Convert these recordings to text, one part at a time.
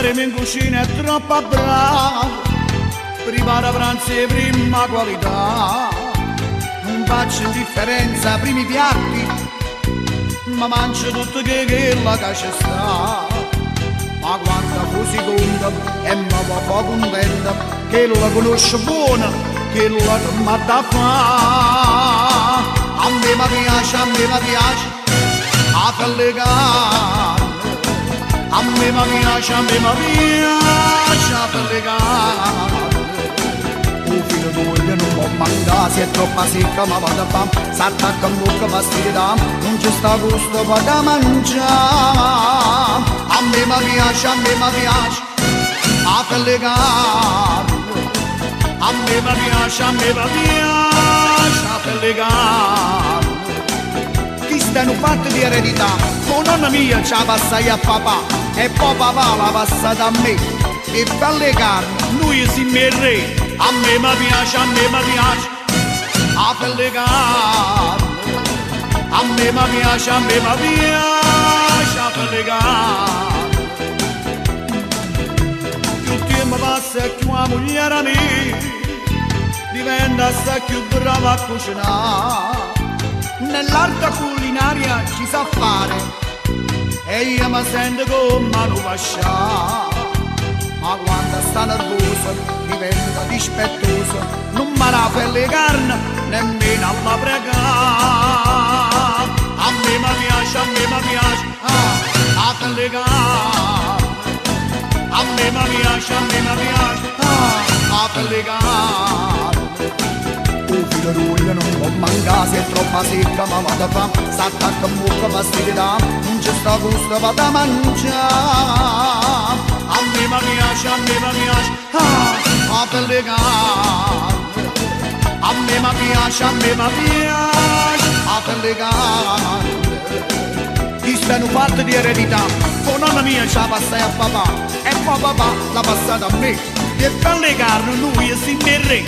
saremo in cucina è troppo bravo, prepara pranzi di prima qualità, non faccio indifferenza ai primi piatti, ma mangio tutto che la c'è sta. Ma quando fu seconda e mi va poco contenta, che la conosce buona, che la mi da fa. A me mi piace, a pelle carne. A me mi piace, a pelle carne. Un filo d'olio non può mancare, se è troppo secca ma vado a fam. S'attacca in bocca fastidia, non ci sta gusto per da mangiare. A me mi piace, a pelle carne. A me mi piace, a pelle carne. Chi stanno fatte di eredità, con nonna mia ce la passai a papà e poi papà la passata a me. E pelle carne, noi siamo il re. A me mi piace, a pelle carne. A me mi piace, a pelle carne. Più tempo passa e più la moglie mia diventa assai più brava a cucinare. Nell'arte culinaria ci sa fare e io mi sento come un pascià. Ma quando sta nervosa diventa dispettosa, non mi la pelle carne nemmeno alla pregare. A me mi piace, a pelle carne. A me mi piace, a pelle carne. Un filo d'olio non può mancare, se è troppo secca ma vado a fam. S'attacca in bocca fastidia, non ci sta gusto per da mangiare. A me mi piace, a pelle carne. A me mi piace, a pelle carne. Chi stanno fatte di eredità, con nonna mia ce la passai a papà e poi papà l'ha passata a me. E pelle carne lui si il re.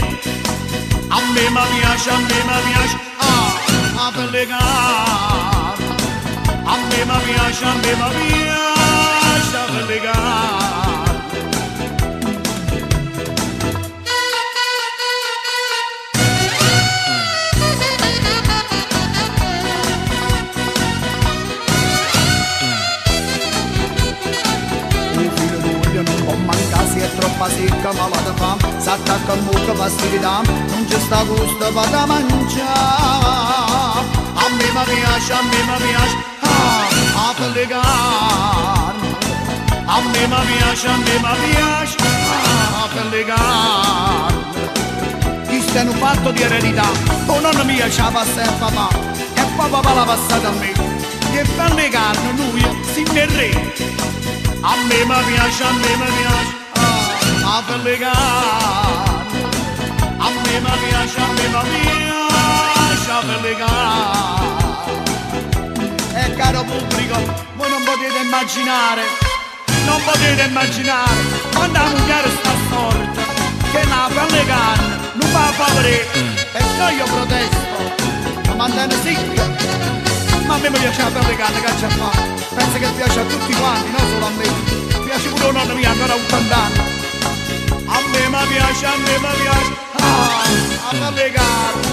A me mi piace, a pelle carne. A me mi piace, a pelle carne. Se è troppo secca ma vado a fam. S'attacca in bocca fastidia, non ci sta gusto per da mangiare. A me mi piace, a pelle carne. A me mi piace, a pelle carne. Chi stanno fatto di eredità, con nonna mia ce la passa a papà e poi papà l'ha passata a me. Che pelle carne lui si il re. A me mi piace, a pelle carne. A me mi piace, a pelle carne. E caro pubblico, voi non potete immaginare quando la moglie sta storta, che la pelle carne non fa favore. Perciò io protesto, ma mandano Silvia. Ma a me mi piace la pelle carne, che c'è a fare? Penso che piace a tutti quanti, non solo a me. Piace pure la nonna mia, ancora a 80 anni. A me mi piace, a pelle carne.